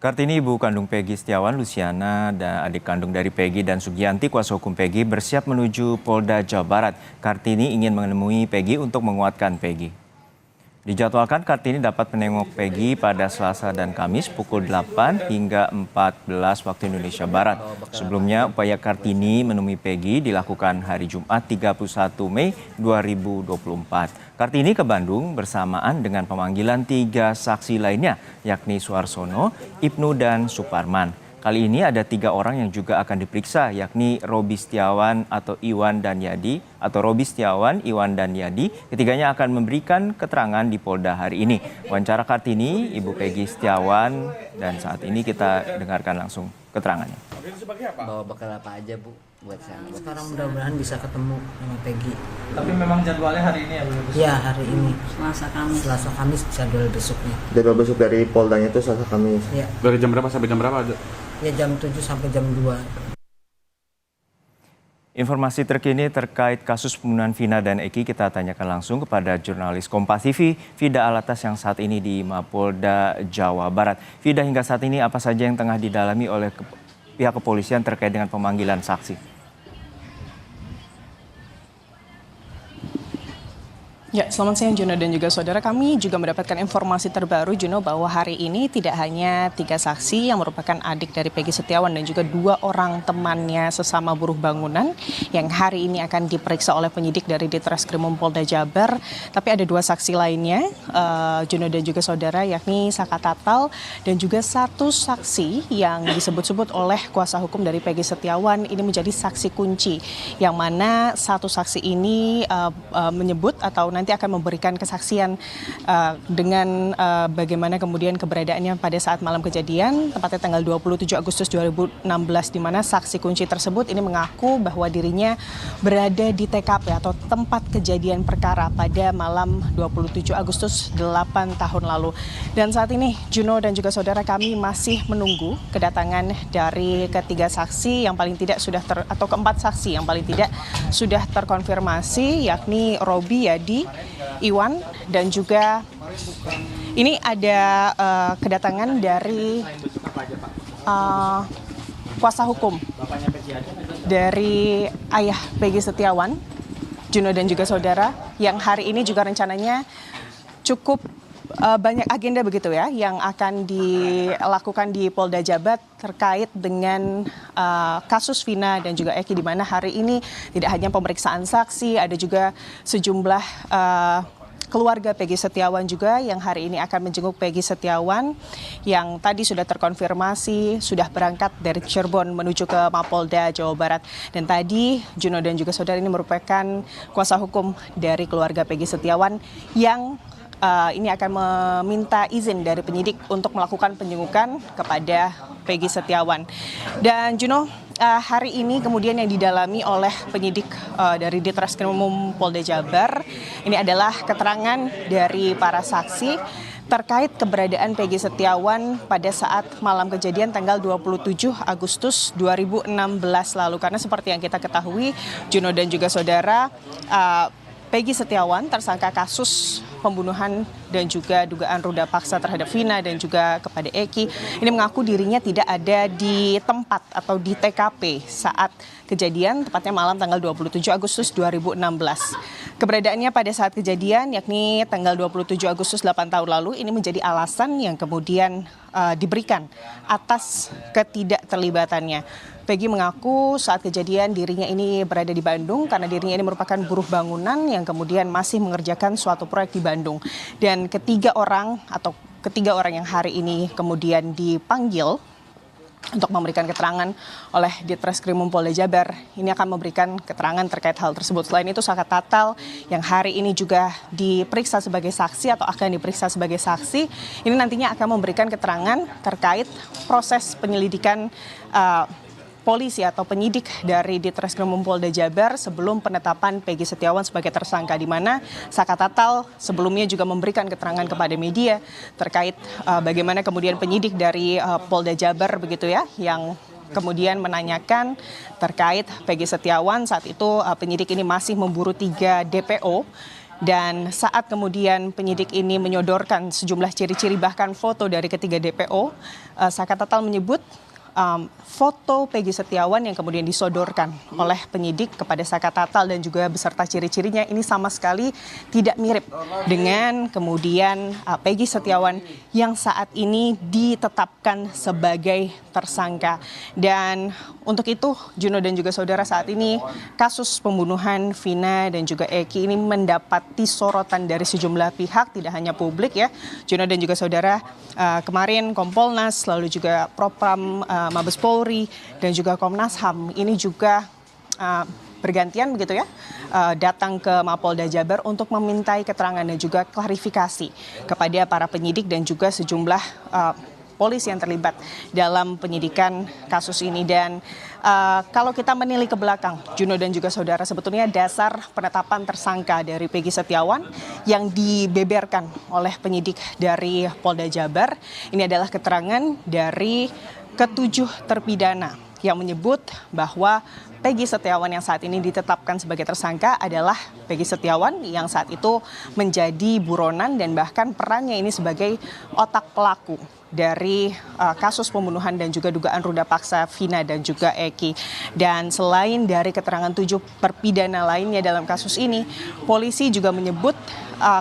Kartini, ibu kandung Peggy Setiawan, Luciana, dan adik kandung dari Peggy dan Sugianti, kuasa hukum Peggy, bersiap menuju Polda Jawa Barat. Kartini ingin menemui Peggy untuk menguatkan Peggy. Dijadwalkan Kartini dapat menengok Peggy pada Selasa dan Kamis pukul 8 hingga 14 waktu Indonesia Barat. Sebelumnya, upaya Kartini menemui Peggy dilakukan hari Jumat 31 Mei 2024. Kartini ke Bandung bersamaan dengan pemanggilan 3 saksi lainnya, yakni Suarsono, Ibnu, dan Suparman. Kali ini ada 3 orang yang juga akan diperiksa, yakni Robi Setiawan atau Iwan dan Yadi, Ketiganya akan memberikan keterangan di Polda hari ini. Wawancara Kartini, Ibu Peggy Setiawan, dan saat ini kita dengarkan langsung keterangannya. Bawa bekal apa aja, Bu, buat saya? Sekarang mudah-mudahan bisa ketemu sama Peggy. Tapi memang jadwalnya hari ini ya, Bu? Iya, hari ini. Selasa Kamis jadwal besoknya. Jadwal besok dari Poldanya itu Selasa Kamis. Iya. Dari jam berapa sampai jam berapa? Ya jam 7 sampai jam 2. Informasi terkini terkait kasus pembunuhan Vina dan Eki kita tanyakan langsung kepada jurnalis Kompas TV, Vida Alatas yang saat ini di Mapolda Jawa Barat. Vida, hingga saat ini apa saja yang tengah didalami oleh pihak kepolisian terkait dengan pemanggilan saksi? Ya, selamat siang Juno dan juga saudara. Kami juga mendapatkan informasi terbaru, Juno, bahwa hari ini tidak hanya 3 saksi yang merupakan adik dari Peggy Setiawan dan juga 2 orang temannya sesama buruh bangunan yang hari ini akan diperiksa oleh penyidik dari Ditreskrimum Polda Jabar, tapi ada 2 saksi lainnya, Juno dan juga saudara, yakni Saka Tatal dan juga 1 saksi yang disebut-sebut oleh kuasa hukum dari Peggy Setiawan ini menjadi saksi kunci, yang mana 1 saksi ini menyebut atau nanti akan memberikan kesaksian dengan bagaimana kemudian keberadaannya pada saat malam kejadian, tepatnya tanggal 27 Agustus 2016, di mana saksi kunci tersebut ini mengaku bahwa dirinya berada di TKP atau tempat kejadian perkara pada malam 27 Agustus 8 tahun lalu. Dan saat ini Juno dan juga saudara, kami masih menunggu kedatangan dari ketiga saksi yang paling tidak sudah atau keempat saksi yang paling tidak sudah terkonfirmasi, yakni Robi, Yadi, Iwan, dan juga ini ada kedatangan dari kuasa hukum dari ayah Peggy Setiawan, Juno dan juga saudara, yang hari ini juga rencananya cukup banyak agenda begitu ya yang akan dilakukan di Polda Jabar terkait dengan kasus Vina dan juga Eki, di mana hari ini tidak hanya pemeriksaan saksi, ada juga sejumlah keluarga Peggy Setiawan juga yang hari ini akan menjenguk Peggy Setiawan yang tadi sudah terkonfirmasi sudah berangkat dari Cirebon menuju ke Mapolda Jawa Barat. Dan tadi Juno dan juga saudara, ini merupakan kuasa hukum dari keluarga Peggy Setiawan yang ini akan meminta izin dari penyidik untuk melakukan penjengukan kepada Peggy Setiawan. Dan Juno, hari ini kemudian yang didalami oleh penyidik dari Ditreskrimum Polda Jabar ini adalah keterangan dari para saksi terkait keberadaan Peggy Setiawan pada saat malam kejadian tanggal 27 Agustus 2016 lalu. Karena seperti yang kita ketahui, Juno dan juga saudara, Peggy Setiawan, tersangka kasus pembunuhan dan juga dugaan ruda paksa terhadap Vina dan juga kepada Eki, ini mengaku dirinya tidak ada di tempat atau di TKP saat kejadian, tepatnya malam tanggal 27 Agustus 2016. Keberadaannya pada saat kejadian, yakni tanggal 27 Agustus 8 tahun lalu, ini menjadi alasan yang kemudian diberikan atas ketidakterlibatannya. Peggy mengaku saat kejadian dirinya ini berada di Bandung karena dirinya ini merupakan buruh bangunan yang kemudian masih mengerjakan suatu proyek di Bandung. Dan ketiga orang yang hari ini kemudian dipanggil untuk memberikan keterangan oleh Ditreskrimum Polda Jabar, ini akan memberikan keterangan terkait hal tersebut. Selain itu, Saka Tatal yang hari ini juga diperiksa sebagai saksi atau akan diperiksa sebagai saksi, ini nantinya akan memberikan keterangan terkait proses penyelidikan polisi atau penyidik dari Ditreskrimum Polda Jabar sebelum penetapan Peggy Setiawan sebagai tersangka, di mana Saka Tatal sebelumnya juga memberikan keterangan kepada media terkait bagaimana kemudian penyidik dari Polda Jabar begitu ya yang kemudian menanyakan terkait Peggy Setiawan. Saat itu penyidik ini masih memburu 3 DPO Dan saat kemudian penyidik ini menyodorkan sejumlah ciri-ciri bahkan foto dari ketiga DPO, Saka Tatal menyebut foto Peggy Setiawan yang kemudian disodorkan oleh penyidik kepada Saka Tatal dan juga beserta ciri-cirinya ini sama sekali tidak mirip dengan kemudian Peggy Setiawan yang saat ini ditetapkan sebagai tersangka. Dan untuk itu Juno dan juga saudara, saat ini kasus pembunuhan Vina dan juga Eki ini mendapati sorotan dari sejumlah pihak, tidak hanya publik ya. Juno dan juga saudara, kemarin Kompolnas, lalu juga Propam Mabes Polri dan juga Komnas HAM ini juga bergantian begitu ya, datang ke Mapolda Jabar untuk memintai keterangan dan juga klarifikasi kepada para penyidik dan juga sejumlah polisi yang terlibat dalam penyidikan kasus ini. Dan kalau kita menilik ke belakang, Juno dan juga saudara, sebetulnya dasar penetapan tersangka dari Peggy Setiawan yang dibeberkan oleh penyidik dari Polda Jabar ini adalah keterangan dari ketujuh terpidana yang menyebut bahwa Peggy Setiawan yang saat ini ditetapkan sebagai tersangka adalah Peggy Setiawan yang saat itu menjadi buronan dan bahkan perannya ini sebagai otak pelaku dari kasus pembunuhan dan juga dugaan ruda paksa Vina dan juga Eki. Dan selain dari keterangan 7 terpidana lainnya dalam kasus ini, polisi juga menyebut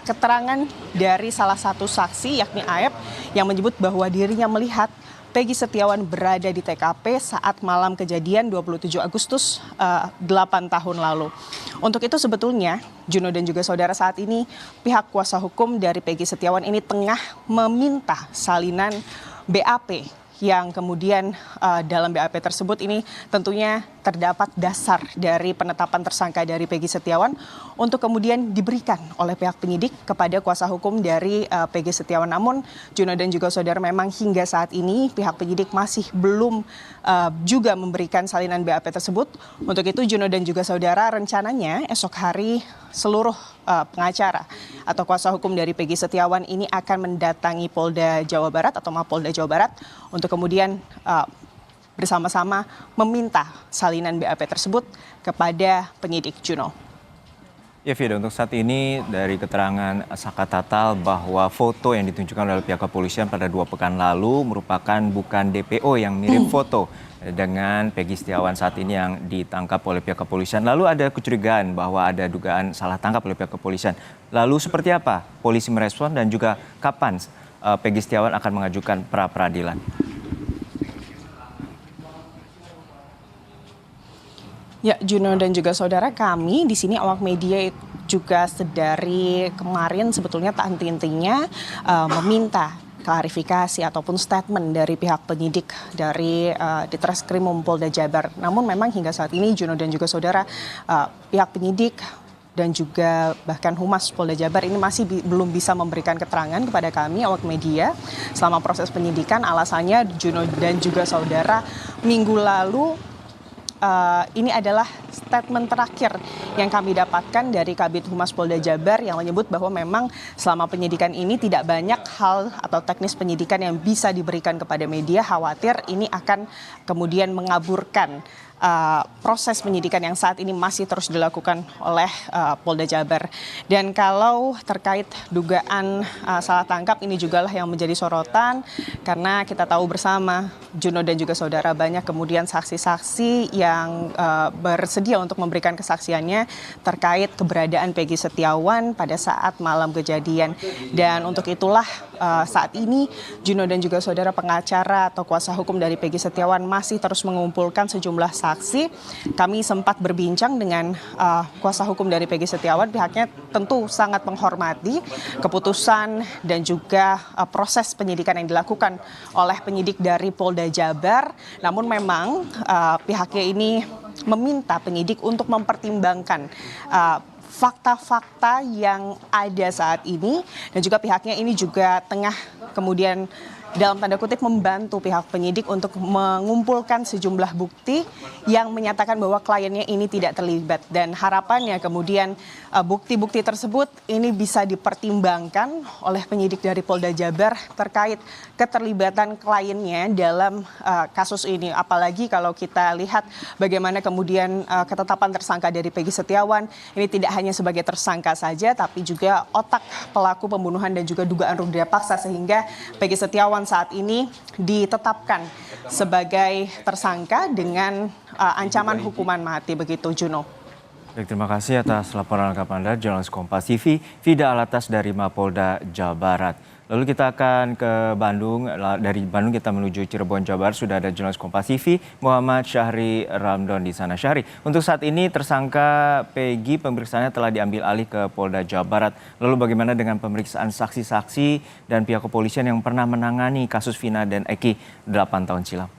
keterangan dari salah satu saksi yakni Aep yang menyebut bahwa dirinya melihat Peggy Setiawan berada di TKP saat malam kejadian 27 Agustus 8 tahun lalu. Untuk itu sebetulnya Juno dan juga saudara, saat ini pihak kuasa hukum dari Peggy Setiawan ini tengah meminta salinan BAP yang kemudian dalam BAP tersebut ini tentunya terdapat dasar dari penetapan tersangka dari Peggy Setiawan untuk kemudian diberikan oleh pihak penyidik kepada kuasa hukum dari Peggy Setiawan. Namun Juno dan juga saudara, memang hingga saat ini pihak penyidik masih belum juga memberikan salinan BAP tersebut. Untuk itu Juno dan juga saudara, rencananya esok hari seluruh pengacara atau kuasa hukum dari Peggy Setiawan ini akan mendatangi Polda Jawa Barat atau Mapolda Jawa Barat untuk kemudian bersama-sama meminta salinan BAP tersebut kepada penyidik. Juno. Ya Vida, untuk saat ini dari keterangan Saka Tatal bahwa foto yang ditunjukkan oleh pihak kepolisian pada 2 pekan lalu merupakan bukan DPO yang mirip foto dengan Peggy Setiawan saat ini yang ditangkap oleh pihak kepolisian. Lalu ada kecurigaan bahwa ada dugaan salah tangkap oleh pihak kepolisian. Lalu seperti apa polisi merespon dan juga kapan Peggy Setiawan akan mengajukan pra peradilan? Ya, Juno dan juga saudara, kami di sini awak media juga sedari kemarin sebetulnya tak henti-hentinya meminta klarifikasi ataupun statement dari pihak penyidik dari Ditreskrimum Polda Jabar. Namun memang hingga saat ini Juno dan juga saudara, pihak penyidik dan juga bahkan Humas Polda Jabar ini masih belum bisa memberikan keterangan kepada kami awak media selama proses penyidikan. Alasannya Juno dan juga saudara, minggu lalu ini adalah statement terakhir yang kami dapatkan dari Kabid Humas Polda Jabar yang menyebut bahwa memang selama penyidikan ini tidak banyak hal atau teknis penyidikan yang bisa diberikan kepada media, khawatir ini akan kemudian mengaburkan proses penyidikan yang saat ini masih terus dilakukan oleh Polda Jabar. Dan kalau terkait dugaan salah tangkap, ini juga lah yang menjadi sorotan karena kita tahu bersama Juno dan juga saudara, banyak kemudian saksi-saksi yang bersedia untuk memberikan kesaksiannya terkait keberadaan Peggy Setiawan pada saat malam kejadian. Dan untuk itulah saat ini Juno dan juga saudara, pengacara atau kuasa hukum dari Peggy Setiawan masih terus mengumpulkan sejumlah saksi. Kami sempat berbincang dengan kuasa hukum dari Peggy Setiawan. Pihaknya tentu sangat menghormati keputusan dan juga proses penyidikan yang dilakukan oleh penyidik dari Polda Jabar. Namun memang pihaknya ini meminta penyidik untuk mempertimbangkan fakta-fakta yang ada saat ini, dan juga pihaknya ini juga tengah kemudian dalam tanda kutip membantu pihak penyidik untuk mengumpulkan sejumlah bukti yang menyatakan bahwa kliennya ini tidak terlibat. Dan harapannya kemudian bukti-bukti tersebut ini bisa dipertimbangkan oleh penyidik dari Polda Jabar terkait keterlibatan kliennya dalam kasus ini. Apalagi kalau kita lihat bagaimana kemudian ketetapan tersangka dari Peggy Setiawan ini tidak hanya sebagai tersangka saja, tapi juga otak pelaku pembunuhan dan juga dugaan ruda paksa, sehingga Peggy Setiawan saat ini ditetapkan sebagai tersangka dengan ancaman hukuman mati, begitu Juno. Baik, terima kasih atas laporan lengkap Anda, jurnalis Kompas TV, Vida Alatas dari Mapolda Jawa Barat. Lalu kita akan ke Bandung. Dari Bandung kita menuju Cirebon, Jawa Barat. Sudah ada jurnalis Kompas TV, Muhammad Syahri Ramdon di sana. Syahri, untuk saat ini tersangka Peggy pemeriksaannya telah diambil alih ke Polda Jawa Barat. Lalu bagaimana dengan pemeriksaan saksi-saksi dan pihak kepolisian yang pernah menangani kasus Vina dan Eki 8 tahun silam?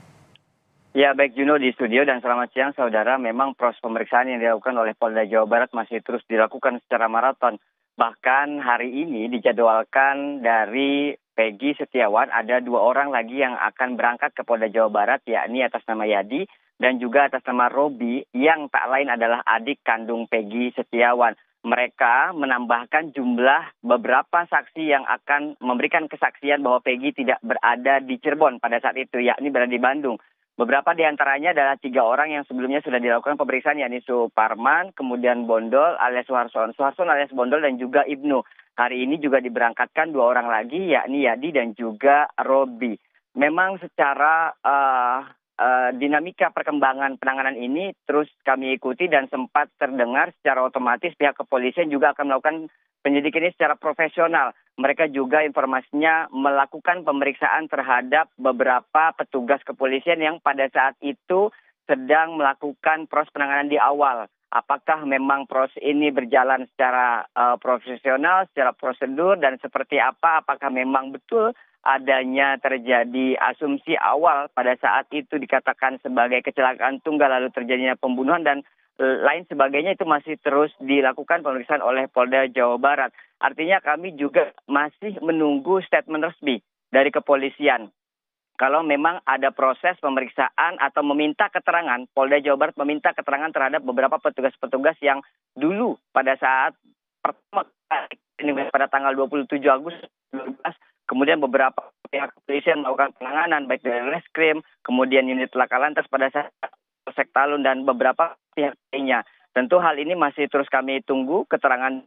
Ya, baik Juno di studio dan selamat siang saudara. Memang proses pemeriksaan yang dilakukan oleh Polda Jawa Barat masih terus dilakukan secara maraton. Bahkan hari ini dijadwalkan dari Peggy Setiawan ada 2 orang lagi yang akan berangkat ke Polda Jawa Barat, yakni atas nama Yadi dan juga atas nama Robi yang tak lain adalah adik kandung Peggy Setiawan. Mereka menambahkan jumlah beberapa saksi yang akan memberikan kesaksian bahwa Peggy tidak berada di Cirebon pada saat itu, yakni berada di Bandung. Beberapa di antaranya adalah 3 orang yang sebelumnya sudah dilakukan pemeriksaan, yakni Suparman, kemudian Bondol alias Suharson alias Bondol, dan juga Ibnu. Hari ini juga diberangkatkan 2 orang lagi, yakni Yadi dan juga Robi. Memang secara dinamika perkembangan penanganan ini terus kami ikuti dan sempat terdengar secara otomatis pihak kepolisian juga akan melakukan penyidikan ini secara profesional. Mereka juga informasinya melakukan pemeriksaan terhadap beberapa petugas kepolisian yang pada saat itu sedang melakukan proses penanganan di awal. Apakah memang proses ini berjalan secara profesional, secara prosedur, dan seperti apa? Apakah memang betul adanya terjadi asumsi awal pada saat itu dikatakan sebagai kecelakaan tunggal lalu terjadinya pembunuhan dan lain sebagainya, itu masih terus dilakukan pemeriksaan oleh Polda Jawa Barat. Artinya kami juga masih menunggu statement resmi dari kepolisian. Kalau memang ada proses pemeriksaan atau meminta keterangan, Polda Jawa Barat meminta keterangan terhadap beberapa petugas-petugas yang dulu pada saat pertama kali pada tanggal 27 Agustus 2012, kemudian beberapa pihak kepolisian melakukan penanganan baik dari Reskrim, kemudian unit laka lantas pada saat Polsek Talun dan beberapa pihak lainnya. Tentu hal ini masih terus kami tunggu keterangan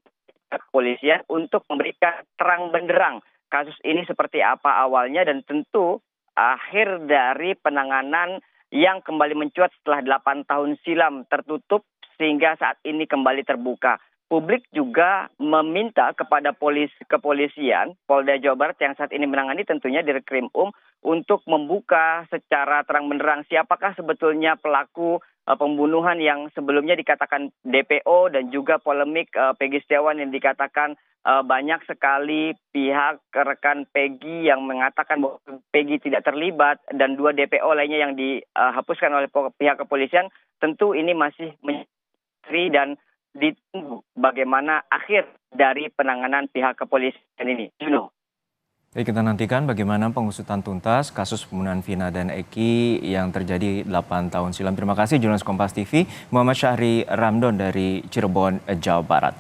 kepolisian untuk memberikan terang benderang kasus ini seperti apa awalnya dan tentu akhir dari penanganan yang kembali mencuat setelah 8 tahun silam tertutup sehingga saat ini kembali terbuka. Publik juga meminta kepada kepolisian Polda Jawa Barat yang saat ini menangani tentunya di Reskrim untuk membuka secara terang benderang siapakah sebetulnya pelaku pembunuhan yang sebelumnya dikatakan DPO dan juga polemik Peggy Setiawan yang dikatakan banyak sekali pihak rekan Peggy yang mengatakan bahwa Peggy tidak terlibat dan 2 DPO lainnya yang dihapuskan oleh pihak kepolisian. Tentu ini masih misteri dan ditunggu bagaimana akhir dari penanganan pihak kepolisian ini. Juno. Baik, kita nantikan bagaimana pengusutan tuntas kasus pembunuhan Vina dan Eki yang terjadi 8 tahun silam. Terima kasih jurnalis Kompas TV, Muhammad Syahri Ramdon dari Cirebon, Jawa Barat.